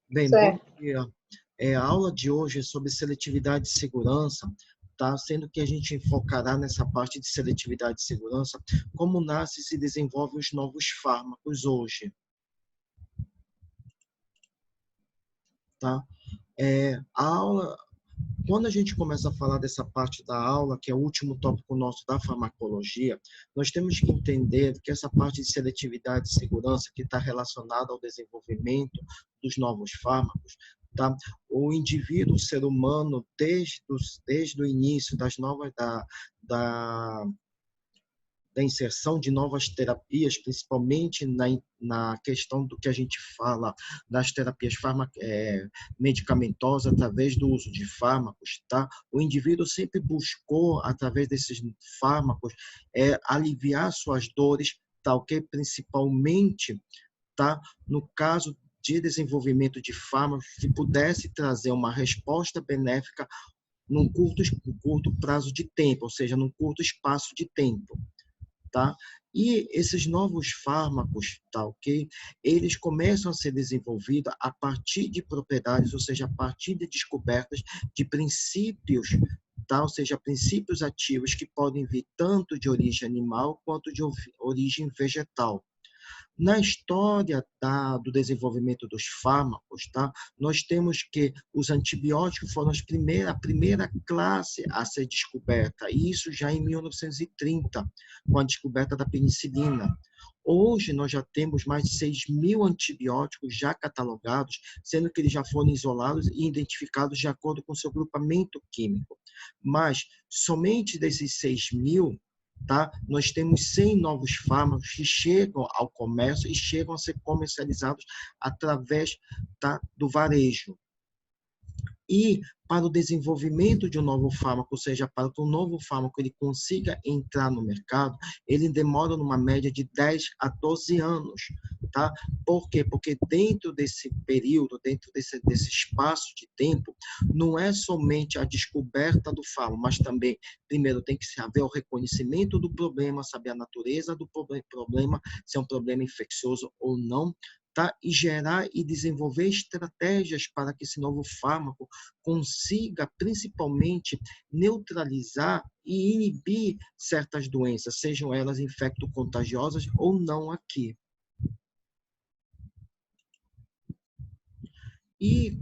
Bem, bom Certo. dia. A aula de hoje é sobre seletividade e segurança, tá? Sendo que a gente focará nessa parte de seletividade e segurança, como nasce e se desenvolvem os novos fármacos hoje, tá? A aula, quando a gente começa a falar dessa parte da aula, que é o último tópico nosso da farmacologia, nós temos que entender que essa parte de seletividade e segurança que está relacionada ao desenvolvimento dos novos fármacos, tá? O indivíduo, o ser humano, desde o início da inserção de novas terapias, principalmente na questão do que a gente fala das terapias medicamentosas através do uso de fármacos, tá? O indivíduo sempre buscou, através desses fármacos, aliviar suas dores, tá? O que principalmente, tá? No caso de desenvolvimento de fármacos que pudesse trazer uma resposta benéfica num curto prazo de tempo, ou seja, num curto espaço de tempo, tá? E esses novos fármacos, tá, ok? Eles começam a ser desenvolvidos a partir de propriedades, ou seja, a partir de descobertas de princípios, tá? Ou seja, princípios ativos que podem vir tanto de origem animal quanto de origem vegetal. Na história do desenvolvimento dos fármacos, tá? Nós temos que os antibióticos foram a primeira classe a ser descoberta, e isso já em 1930, com a descoberta da penicilina. Hoje, nós já temos mais de 6.000 antibióticos já catalogados, sendo que eles já foram isolados e identificados de acordo com seu grupamento químico. Mas, somente desses 6.000, tá? Nós temos 100 novos fármacos que chegam ao comércio e chegam a ser comercializados através, tá, do varejo. E para o desenvolvimento de um novo fármaco, ou seja, para que um novo fármaco ele consiga entrar no mercado, ele demora numa média de 10 a 12 anos, tá? Por quê? Porque dentro desse período, dentro desse espaço de tempo, não é somente a descoberta do fármaco, mas também, primeiro, tem que haver o reconhecimento do problema, saber a natureza do problema, se é um problema infeccioso ou não, tá? E gerar e desenvolver estratégias para que esse novo fármaco consiga, principalmente, neutralizar e inibir certas doenças, sejam elas infecto-contagiosas ou não aqui. E,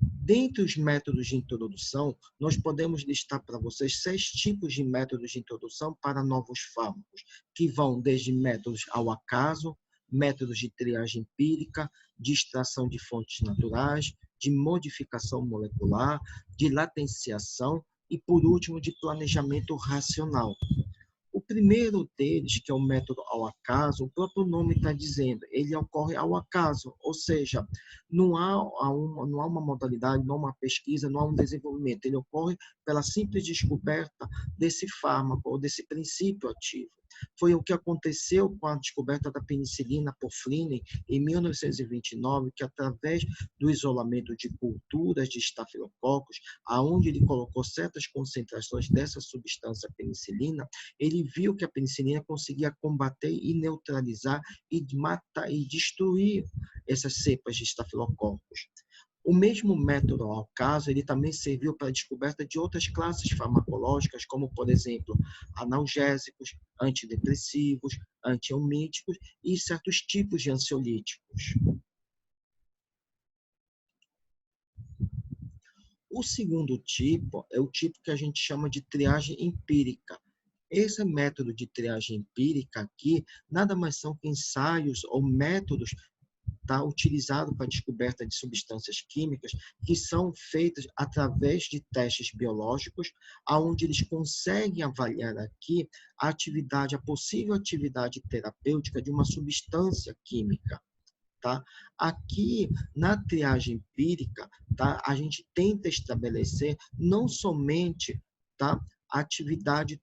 dentre os métodos de introdução, nós podemos listar para vocês 6 tipos de métodos de introdução para novos fármacos, que vão desde métodos ao acaso, métodos de triagem empírica, de extração de fontes naturais, de modificação molecular, de latenciação e, por último, de planejamento racional. O primeiro deles, que é o método ao acaso, o próprio nome está dizendo, ele ocorre ao acaso, ou seja, não há uma modalidade, não há uma pesquisa, não há um desenvolvimento, ele ocorre pela simples descoberta desse fármaco ou desse princípio ativo. Foi o que aconteceu com a descoberta da penicilina por Flynn em 1929, que através do isolamento de culturas de estafilococos, aonde ele colocou certas concentrações dessa substância penicilina, ele viu que a penicilina conseguia combater e neutralizar e matar e destruir essas cepas de estafilococos. O mesmo método ao caso, ele também serviu para a descoberta de outras classes farmacológicas, como, por exemplo, analgésicos, antidepressivos, antiemíticos e certos tipos de ansiolíticos. O segundo tipo é o tipo que a gente chama de triagem empírica. Esse método de triagem empírica aqui nada mais são que ensaios ou métodos, tá, utilizado para a descoberta de substâncias químicas que são feitas através de testes biológicos, aonde eles conseguem avaliar aqui a possível atividade terapêutica de uma substância química. Tá? Aqui, na triagem empírica, tá, a gente tenta estabelecer não somente, tá, a atividade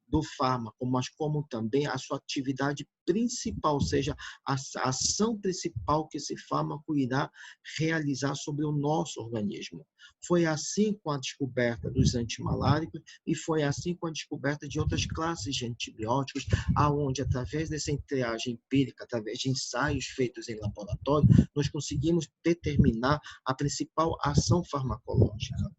do fármaco, mas como também a sua atividade principal, ou seja, a ação principal que esse fármaco irá realizar sobre o nosso organismo. Foi assim com a descoberta dos antimaláricos e foi assim com a descoberta de outras classes de antibióticos, aonde através dessa triagem empírica, através de ensaios feitos em laboratório, nós conseguimos determinar a principal ação farmacológica.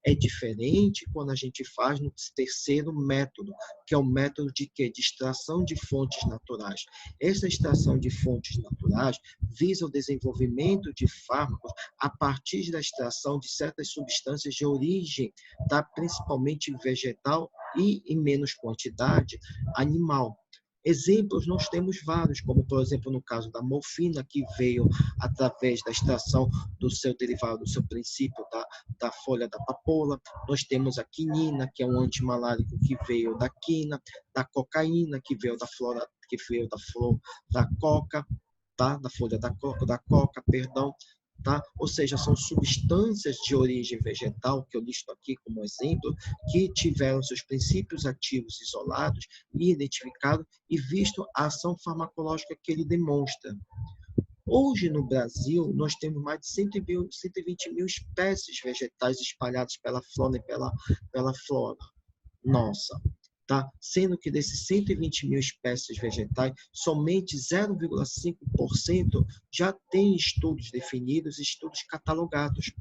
É diferente quando a gente faz no terceiro método, que é o método de quê? De extração de fontes naturais. Essa extração de fontes naturais visa o desenvolvimento de fármacos a partir da extração de certas substâncias de origem, tá? Principalmente vegetal e, em menos quantidade, animal. Exemplos nós temos vários, como por exemplo no caso da morfina, que veio através da extração do seu derivado, do seu princípio da folha da papoula. Nós temos a quinina, que é um antimalárico que veio da quina, da cocaína, que veio da flor da coca, tá? Da folha da coca, perdão. Tá? Ou seja, são substâncias de origem vegetal, que eu listo aqui como exemplo, que tiveram seus princípios ativos isolados e identificados e visto a ação farmacológica que ele demonstra. Hoje, no Brasil, nós temos mais de 120 mil espécies vegetais espalhadas pela fauna e pela flora nossa. Tá? Sendo que desses 120 mil espécies vegetais, somente 0,5% já tem estudos definidos, estudos catalogados.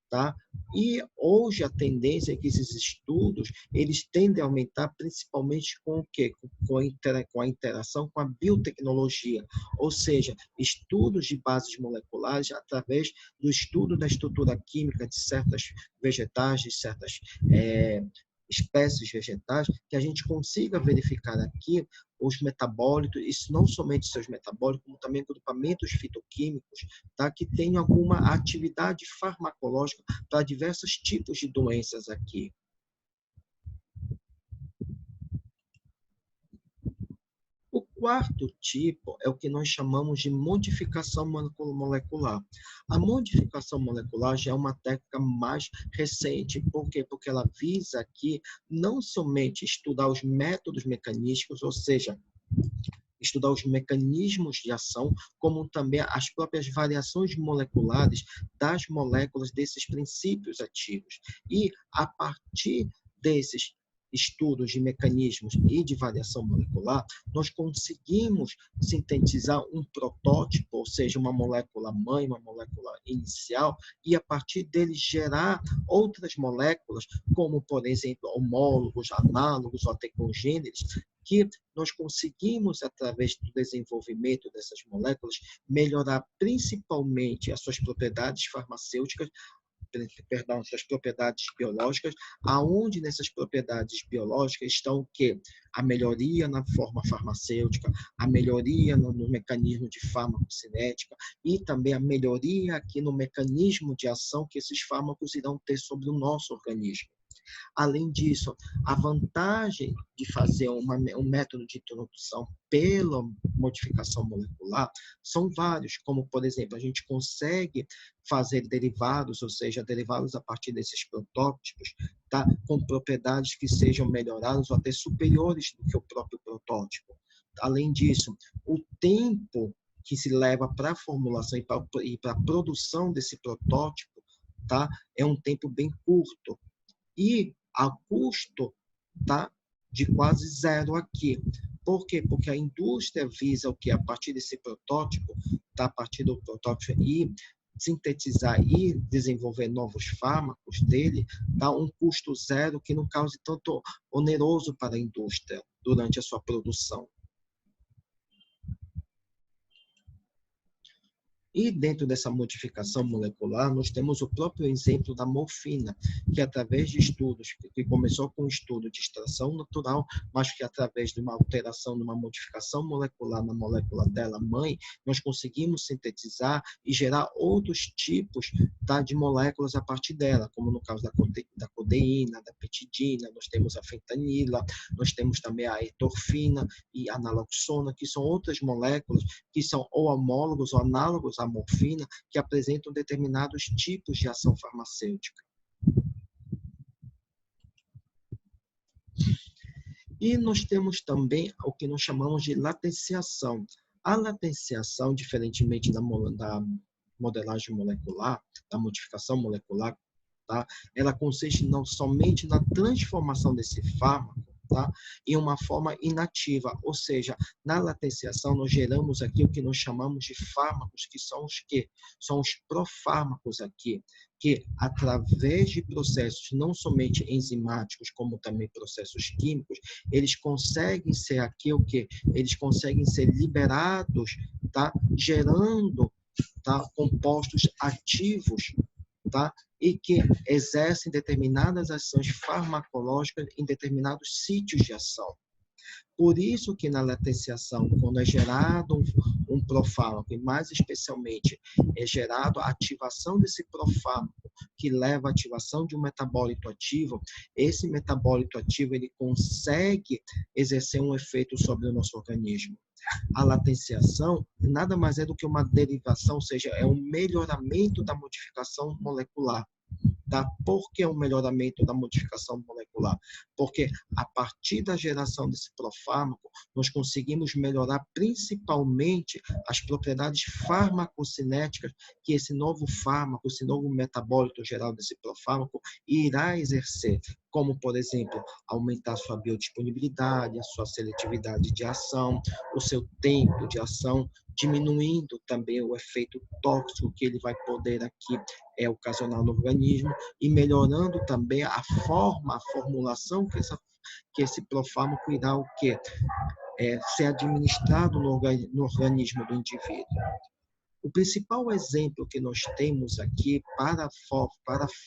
Tá? E hoje a tendência é que esses estudos eles tendem a aumentar principalmente com o quê? Com a interação com a biotecnologia, ou seja, estudos de bases moleculares através do estudo da estrutura química de certas vegetais, de certas espécies vegetais, que a gente consiga verificar aqui os metabólitos, isso não somente seus metabólitos, como também grupamentos fitoquímicos, tá? Que tenham alguma atividade farmacológica para diversos tipos de doenças aqui. O quarto tipo é o que nós chamamos de modificação molecular. A modificação molecular já é uma técnica mais recente. Por quê? Porque ela visa aqui não somente estudar os métodos mecanísticos, ou seja, estudar os mecanismos de ação, como também as próprias variações moleculares das moléculas desses princípios ativos. E, a partir desses estudos de mecanismos e de variação molecular, nós conseguimos sintetizar um protótipo, ou seja, uma molécula mãe, uma molécula inicial, e a partir dele gerar outras moléculas, como, por exemplo, homólogos, análogos ou até congêneres, que nós conseguimos, através do desenvolvimento dessas moléculas, melhorar principalmente as suas propriedades farmacêuticas, perdão, suas propriedades biológicas, aonde nessas propriedades biológicas estão o quê? A melhoria na forma farmacêutica, a melhoria no mecanismo de farmacocinética e também a melhoria aqui no mecanismo de ação que esses fármacos irão ter sobre o nosso organismo. Além disso, a vantagem de fazer um método de introdução pela modificação molecular são vários, como, por exemplo, a gente consegue fazer derivados, ou seja, derivados a partir desses protótipos, tá? Com propriedades que sejam melhoradas ou até superiores do que o próprio protótipo. Além disso, o tempo que se leva para a formulação e para a produção desse protótipo, tá? É um tempo bem curto. E a custo, tá, de quase zero aqui. Por quê? Porque a indústria visa o que? A partir desse protótipo, tá, a partir do protótipo e sintetizar e desenvolver novos fármacos dele, tá, um custo zero que não cause tanto oneroso para a indústria durante a sua produção. E dentro dessa modificação molecular, nós temos o próprio exemplo da morfina, que através de estudos, que começou com um estudo de extração natural, mas que através de uma alteração, de uma modificação molecular na molécula dela mãe, nós conseguimos sintetizar e gerar outros tipos, tá, de moléculas a partir dela, como no caso da codeína, da petidina, nós temos a fentanila, nós temos também a etorfina e a naloxona, que são outras moléculas que são ou homólogos ou análogos à morfina, que apresentam determinados tipos de ação farmacêutica. E nós temos também o que nós chamamos de latenciação. A latenciação, diferentemente da modelagem molecular, da modificação molecular, tá? Ela consiste não somente na transformação desse fármaco, tá? Em uma forma inativa, ou seja, na latenciação nós geramos aqui o que nós chamamos de fármacos, que são os quê? São os profármacos aqui, que através de processos não somente enzimáticos, como também processos químicos, eles conseguem ser aqui o quê? Eles conseguem ser liberados, tá? Gerando, tá? Compostos ativos, tá? E que exercem determinadas ações farmacológicas em determinados sítios de ação. Por isso que na latenciação, quando é gerado um profármaco, e mais especialmente é gerado a ativação desse profármaco, que leva à ativação de um metabólito ativo, esse metabólito ativo ele consegue exercer um efeito sobre o nosso organismo. A latenciação nada mais é do que uma derivação, ou seja, é um melhoramento da modificação molecular. Tá? Por que o melhoramento da modificação molecular? Porque a partir da geração desse profármaco, nós conseguimos melhorar principalmente as propriedades farmacocinéticas que esse novo fármaco, esse novo metabólito geral desse profármaco irá exercer, como, por exemplo, aumentar sua biodisponibilidade, a sua seletividade de ação, o seu tempo de ação, diminuindo também o efeito tóxico que ele vai poder aqui ocasionar no organismo e melhorando também a formulação que esse profármaco irá o quê? Ser administrado no organismo do indivíduo. O principal exemplo que nós temos aqui para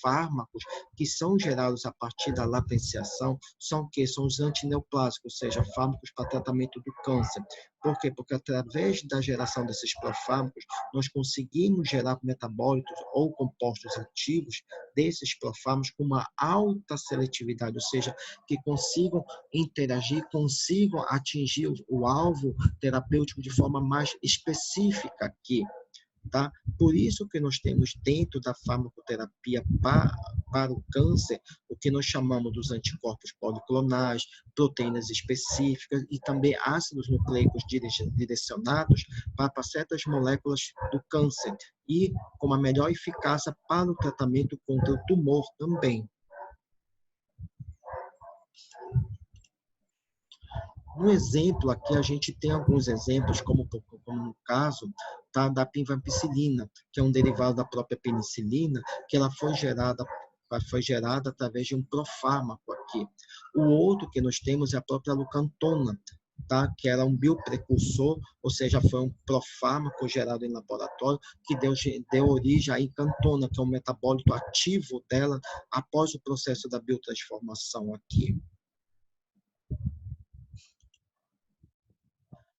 fármacos que são gerados a partir da latenciação são os antineoplásicos, ou seja, fármacos para tratamento do câncer. Por quê? Porque através da geração desses profármacos, nós conseguimos gerar metabólitos ou compostos ativos desses profármacos com uma alta seletividade, ou seja, que consigam interagir, consigam atingir o alvo terapêutico de forma mais específica aqui. Tá? Por isso que nós temos dentro da farmacoterapia para o câncer, o que nós chamamos dos anticorpos policlonais, proteínas específicas e também ácidos nucleicos direcionados para certas moléculas do câncer e com uma melhor eficácia para o tratamento contra o tumor também. No exemplo aqui, a gente tem alguns exemplos, como no caso da pinvampicilina, que é um derivado da própria penicilina, que ela foi gerada através de um profármaco aqui. O outro que nós temos é a própria lucantona, tá? Que era um bioprecursor, ou seja, foi um profármaco gerado em laboratório que deu origem à incantona, que é um metabólito ativo dela após o processo da biotransformação aqui.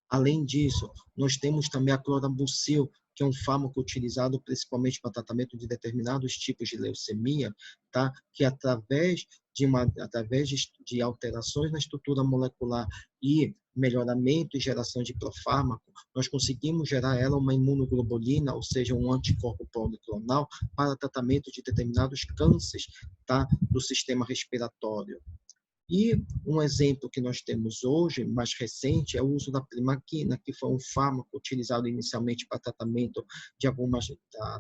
Além disso, nós temos também a clorambucil, que é um fármaco utilizado principalmente para tratamento de determinados tipos de leucemia, tá? Que através de alterações na estrutura molecular e melhoramento e geração de profármaco, nós conseguimos gerar ela uma imunoglobulina, ou seja, um anticorpo policlonal para tratamento de determinados cânceres, tá? Do sistema respiratório. E um exemplo que nós temos hoje, mais recente, é o uso da primaquina, que foi um fármaco utilizado inicialmente para tratamento de algumas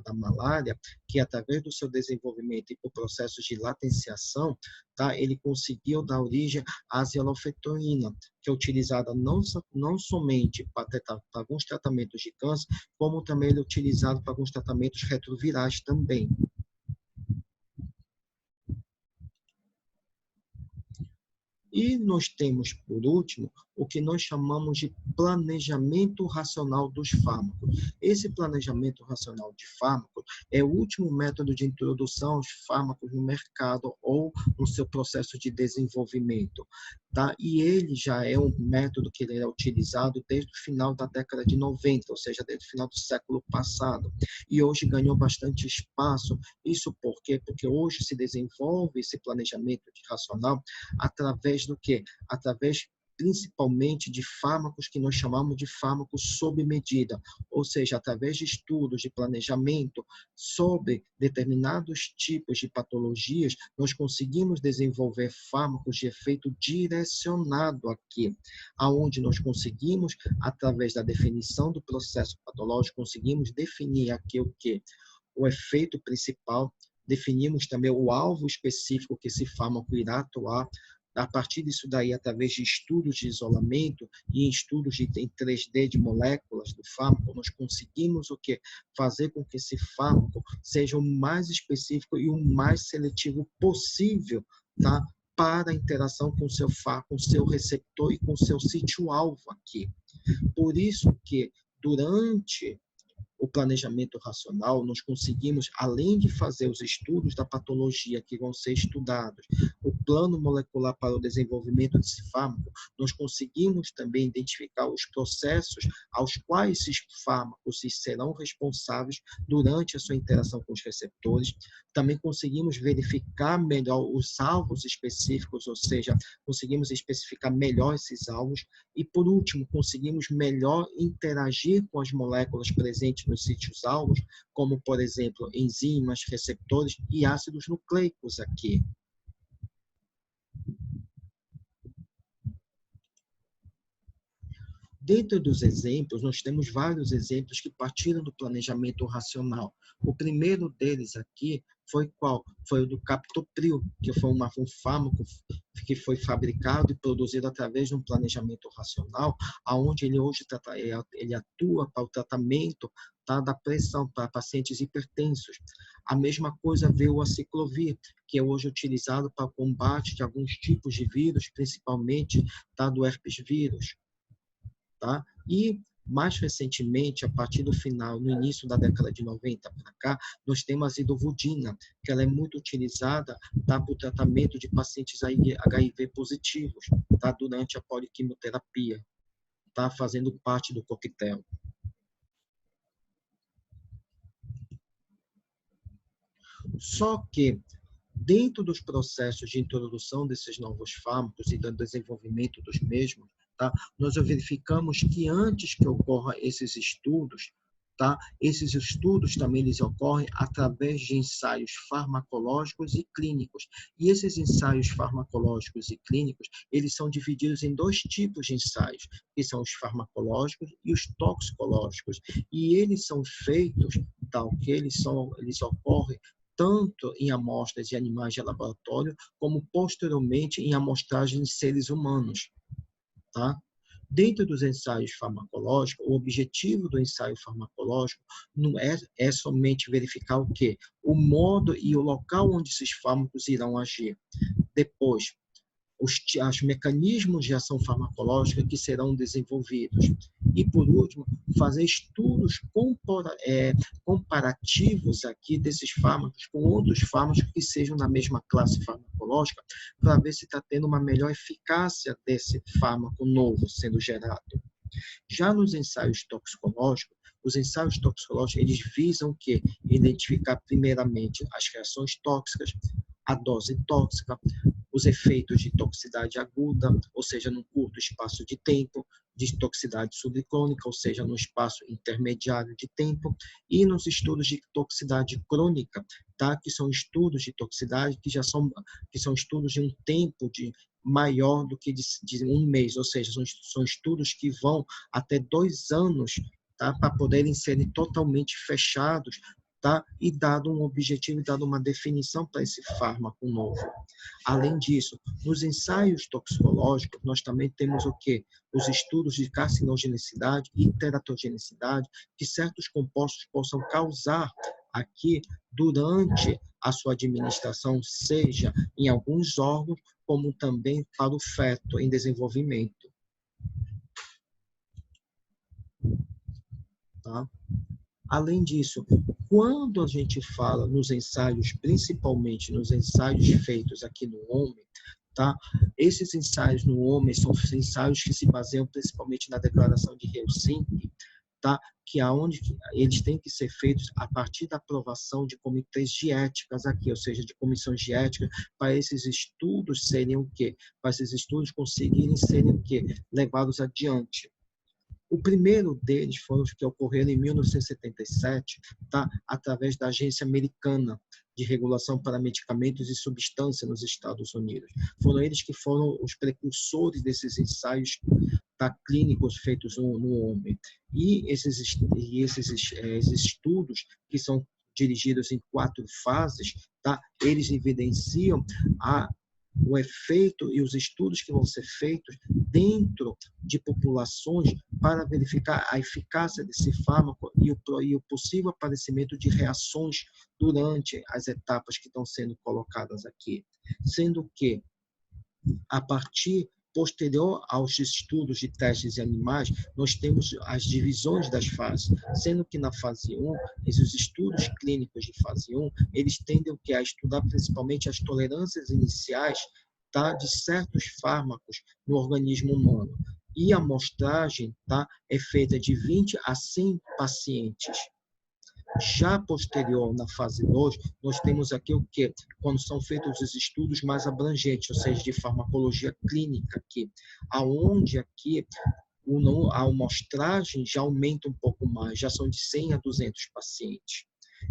da malária, que através do seu desenvolvimento e por processos de latenciação, tá, ele conseguiu dar origem à azilofetoína, que é utilizada não somente para alguns tratamentos de câncer, como também ele é utilizado para alguns tratamentos retrovirais também. E nós temos, por último, o que nós chamamos de planejamento racional dos fármacos. Esse planejamento racional de fármacos é o último método de introdução aos fármacos no mercado ou no seu processo de desenvolvimento. Tá? E ele já é um método que ele é utilizado desde o final da década de 90, ou seja, desde o final do século passado. E hoje ganhou bastante espaço. Isso por quê? Porque hoje se desenvolve esse planejamento racional através do quê? Através principalmente de fármacos que nós chamamos de fármacos sob medida, ou seja, através de estudos de planejamento sobre determinados tipos de patologias, nós conseguimos desenvolver fármacos de efeito direcionado aqui, aonde nós conseguimos, através da definição do processo patológico, conseguimos definir aqui o que? O efeito principal, definimos também o alvo específico que esse fármaco irá atuar. A partir disso daí, através de estudos de isolamento e estudos em 3D de moléculas do fármaco, nós conseguimos o quê? Fazer com que esse fármaco seja o mais específico e o mais seletivo possível, tá? Para a interação com o seu fármaco, com o seu receptor e com o seu sítio-alvo aqui. Por isso que, durante o planejamento racional, nós conseguimos, além de fazer os estudos da patologia que vão ser estudados, o plano molecular para o desenvolvimento desse fármaco, nós conseguimos também identificar os processos aos quais esses fármacos serão responsáveis durante a sua interação com os receptores. Também conseguimos verificar melhor os alvos específicos, ou seja, conseguimos especificar melhor esses alvos. E, por último, conseguimos melhor interagir com as moléculas presentes nos sítios alvos, como, por exemplo, enzimas, receptores e ácidos nucleicos aqui. Dentro dos exemplos, nós temos vários exemplos que partiram do planejamento racional. O primeiro deles aqui foi qual? Foi o do captopril, que foi um fármaco que foi fabricado e produzido através de um planejamento racional, onde ele hoje ele atua para o tratamento, tá, da pressão para pacientes hipertensos. A mesma coisa veio o aciclovir, que é hoje utilizado para o combate de alguns tipos de vírus, principalmente, tá, do herpes vírus. Tá? E, mais recentemente, a partir do final, no início da década de 90 para cá, nós temos a zidovudina, que ela é muito utilizada, tá, para o tratamento de pacientes HIV positivos, tá, durante a poliquimioterapia, tá, fazendo parte do coquetel. Só que, dentro dos processos de introdução desses novos fármacos e do desenvolvimento dos mesmos, tá, nós verificamos que antes que ocorram esses estudos, tá, esses estudos também eles ocorrem através de ensaios farmacológicos e clínicos. E esses ensaios farmacológicos e clínicos, eles são divididos em dois tipos de ensaios, que são os farmacológicos e os toxicológicos. E eles são feitos, tal que eles ocorrem tanto em amostras de animais de laboratório, como posteriormente em amostragem de seres humanos. Tá? Dentro dos ensaios farmacológicos, o objetivo do ensaio farmacológico não é somente verificar o quê? O modo e o local onde esses fármacos irão agir. Depois, os mecanismos de ação farmacológica que serão desenvolvidos. E, por último, fazer estudos comparativos aqui desses fármacos com outros fármacos que sejam da mesma classe farmacológica, para ver se está tendo uma melhor eficácia desse fármaco novo sendo gerado. Já nos ensaios toxicológicos, os ensaios toxicológicos, eles visam que identificar primeiramente as reações tóxicas, a dose tóxica, os efeitos de toxicidade aguda, ou seja, num curto espaço de tempo, de toxicidade subcrônica, ou seja, no espaço intermediário de tempo, e nos estudos de toxicidade crônica, tá? Que são estudos de toxicidade que são estudos de um tempo maior do que de um mês, ou seja, são estudos que vão até 2 anos, tá? Para poderem serem totalmente fechados, tá? E dado um objetivo, dado uma definição para esse fármaco novo. Além disso, nos ensaios toxicológicos, nós também temos o quê? Os estudos de carcinogenicidade e teratogenicidade, que certos compostos possam causar aqui durante a sua administração, seja em alguns órgãos, como também para o feto em desenvolvimento. Tá? Além disso, quando a gente fala nos ensaios, principalmente nos ensaios feitos aqui no homem, tá? Esses ensaios no homem são ensaios que se baseiam principalmente na declaração de Helsinki, tá? Que aonde eles têm que ser feitos a partir da aprovação de comitês de éticas aqui, ou seja, de comissões de ética, para esses estudos serem o quê? Para esses estudos conseguirem serem o quê? Levados adiante. O primeiro deles foram os que ocorreram em 1977, tá? Através da Agência Americana de Regulação para Medicamentos e Substâncias nos Estados Unidos. Foram eles que foram os precursores desses ensaios, tá, clínicos feitos no homem. E esses estudos, que são dirigidos em 4 fases, tá? Eles evidenciam o efeito e os estudos que vão ser feitos dentro de populações para verificar a eficácia desse fármaco e o possível aparecimento de reações durante as etapas que estão sendo colocadas aqui. Sendo que, a partir posterior aos estudos de testes em animais, nós temos as divisões das fases, sendo que na fase 1, esses estudos clínicos de fase 1, eles tendem a estudar principalmente as tolerâncias iniciais, tá, de certos fármacos no organismo humano. E a amostragem, tá, é feita de 20 a 100 pacientes. Já posterior, na fase 2, nós temos aqui o quê? Quando são feitos os estudos mais abrangentes, ou seja, de farmacologia clínica aqui, aonde aqui a amostragem já aumenta um pouco mais, já são de 100 a 200 pacientes.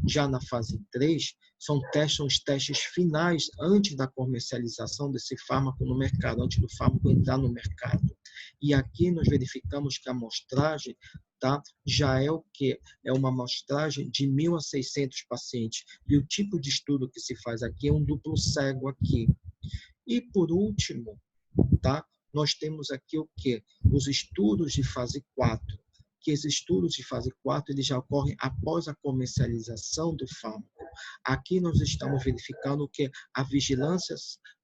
Já na fase 3, são os testes finais antes da comercialização desse fármaco no mercado, antes do fármaco entrar no mercado. E aqui nós verificamos que a amostragem, tá, já é o quê? É uma amostragem de 1.000 a 600 pacientes. E o tipo de estudo que se faz aqui é um duplo cego aqui. E, por último, tá, nós temos aqui o quê? Os estudos de fase 4. Que esses estudos de fase 4 eles já ocorrem após a comercialização do fármaco. Aqui nós estamos verificando o que a vigilância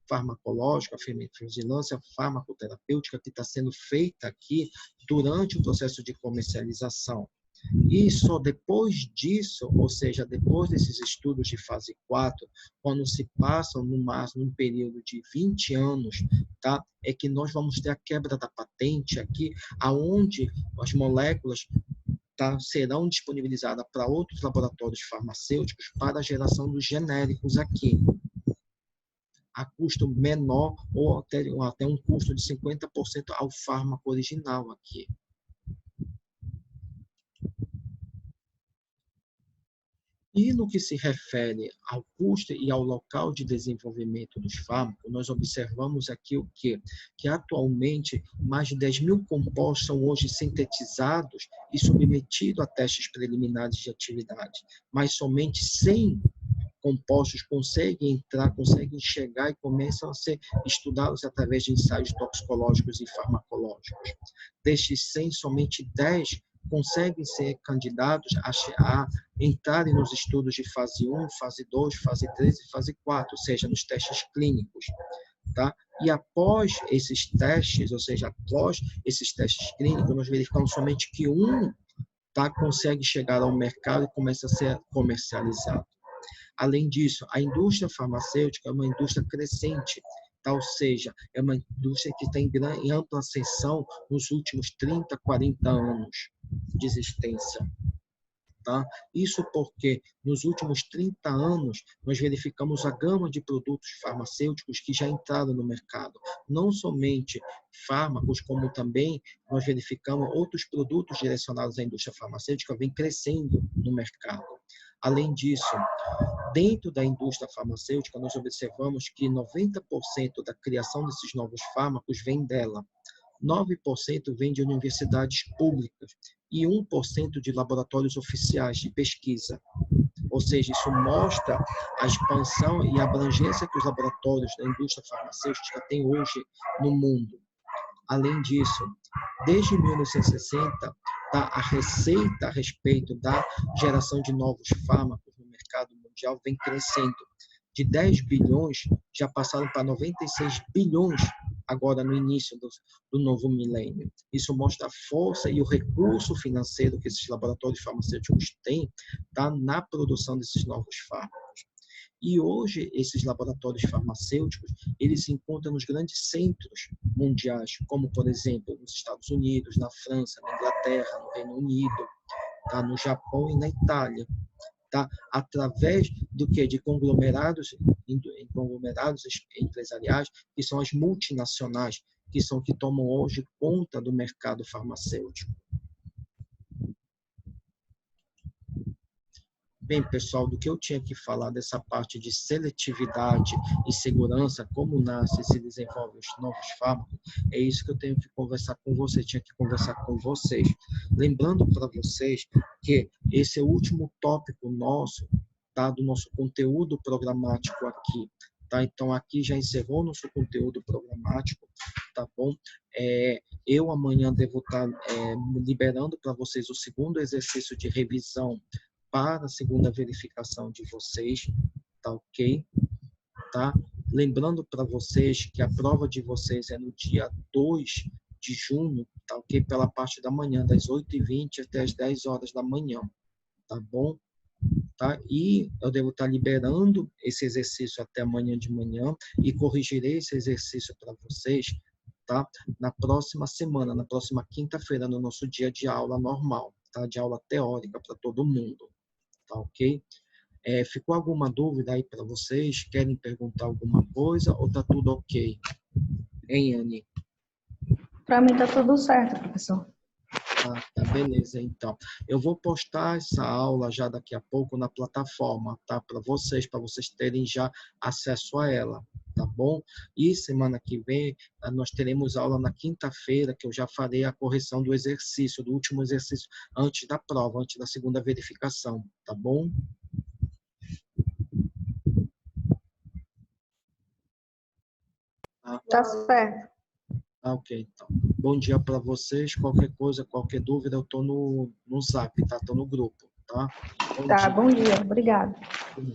farmacológica, a vigilância farmacoterapêutica que está sendo feita aqui durante o processo de comercialização. E só depois disso, ou seja, depois desses estudos de fase 4, quando se passam no máximo um período de 20 anos, tá? É que nós vamos ter a quebra da patente aqui, aonde as moléculas, tá, serão disponibilizadas para outros laboratórios farmacêuticos para a geração dos genéricos aqui, a custo menor ou até um custo de 50% ao fármaco original aqui. E no que se refere ao custo e ao local de desenvolvimento dos fármacos, nós observamos aqui o quê? Que atualmente mais de 10.000 compostos são hoje sintetizados e submetidos a testes preliminares de atividade, mas somente 100 compostos conseguem chegar e começam a ser estudados através de ensaios toxicológicos e farmacológicos. Destes 100, somente 10 conseguem ser candidatos a entrarem nos estudos de fase 1, fase 2, fase 3 e fase 4, ou seja, nos testes clínicos. Tá? E após esses testes, ou seja, após esses testes clínicos, nós verificamos somente que um, tá, consegue chegar ao mercado e começa a ser comercializado. Além disso, a indústria farmacêutica é uma indústria crescente, tá? Ou seja, é uma indústria que tem em ampla ascensão nos últimos 30, 40 anos de existência. Tá? Isso porque, nos últimos 30 anos, nós verificamos a gama de produtos farmacêuticos que já entraram no mercado. Não somente fármacos, como também nós verificamos outros produtos direcionados à indústria farmacêutica vêm crescendo no mercado. Além disso, dentro da indústria farmacêutica, nós observamos que 90% da criação desses novos fármacos vem dela. 9% vem de universidades públicas e 1% de laboratórios oficiais de pesquisa. Ou seja, isso mostra a expansão e a abrangência que os laboratórios da indústria farmacêutica têm hoje no mundo. Além disso, desde 1960, a receita a respeito da geração de novos fármacos no mercado mundial vem crescendo. De 10 bilhões, já passaram para 96 bilhões agora no início do novo milênio. Isso mostra a força e o recurso financeiro que esses laboratórios farmacêuticos têm, tá, na produção desses novos fármacos. E hoje, esses laboratórios farmacêuticos, eles se encontram nos grandes centros mundiais, como, por exemplo, nos Estados Unidos, na França, na Inglaterra, no Reino Unido, tá? No Japão e na Itália. Tá? Através do que? De conglomerados empresariais, que são as multinacionais, que tomam hoje conta do mercado farmacêutico. Bem, pessoal, do que eu tinha que falar dessa parte de seletividade e segurança, como nasce e se desenvolvem os novos fármacos, é isso que eu tenho que conversar com vocês, tinha que conversar com vocês. Lembrando para vocês que esse é o último tópico nosso, tá, do nosso conteúdo programático aqui. Tá? Então, aqui já encerrou nosso conteúdo programático, tá bom? Eu amanhã devo estar liberando para vocês o segundo exercício de revisão para a segunda verificação de vocês, tá ok? Tá? Lembrando para vocês que a prova de vocês é no dia 2 de junho, tá ok? Pela parte da manhã, das 8h20 até as 10 horas da manhã, tá bom? Tá? E eu devo estar liberando esse exercício até amanhã de manhã e corrigirei esse exercício para vocês, tá? Na próxima semana, na próxima quinta-feira, no nosso dia de aula normal, tá? De aula teórica para todo mundo. Tá ok? Ficou alguma dúvida aí para vocês? Querem perguntar alguma coisa ou tá tudo ok? Hein, Anne? Para mim tá tudo certo, professor. Tá, beleza, então. Eu vou postar essa aula já daqui a pouco na plataforma, tá? Para vocês terem já acesso a ela, tá bom? E semana que vem nós teremos aula na quinta-feira, que eu já farei a correção do exercício, do último exercício, antes da prova, antes da segunda verificação, tá bom? Tá certo. Ok, então. Bom dia para vocês. Qualquer coisa, qualquer dúvida, eu tô no Zap, tá? Tô no grupo, tá? Bom dia. Obrigada. Bom dia.